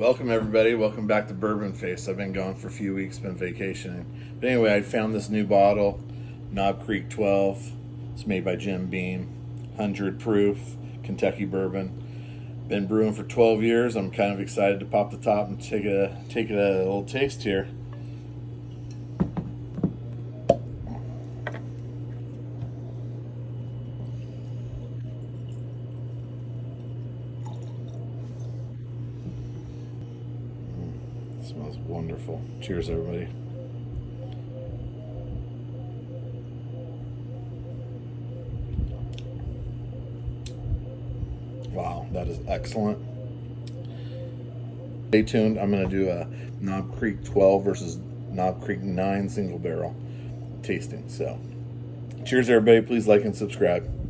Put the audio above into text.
Welcome everybody, welcome back to Bourbon Face. I've been gone for a few weeks, been vacationing. But anyway, I found this new bottle, Knob Creek 12. It's made by Jim Beam, 100 proof, Kentucky bourbon. Been brewing for 12 years. I'm kind of excited to pop the top and take a little taste here. Smells wonderful. Cheers, everybody. Wow, that is excellent. Stay tuned. I'm going to do a Knob Creek 12 versus Knob Creek 9 single barrel tasting. So, cheers, everybody. Please like and subscribe.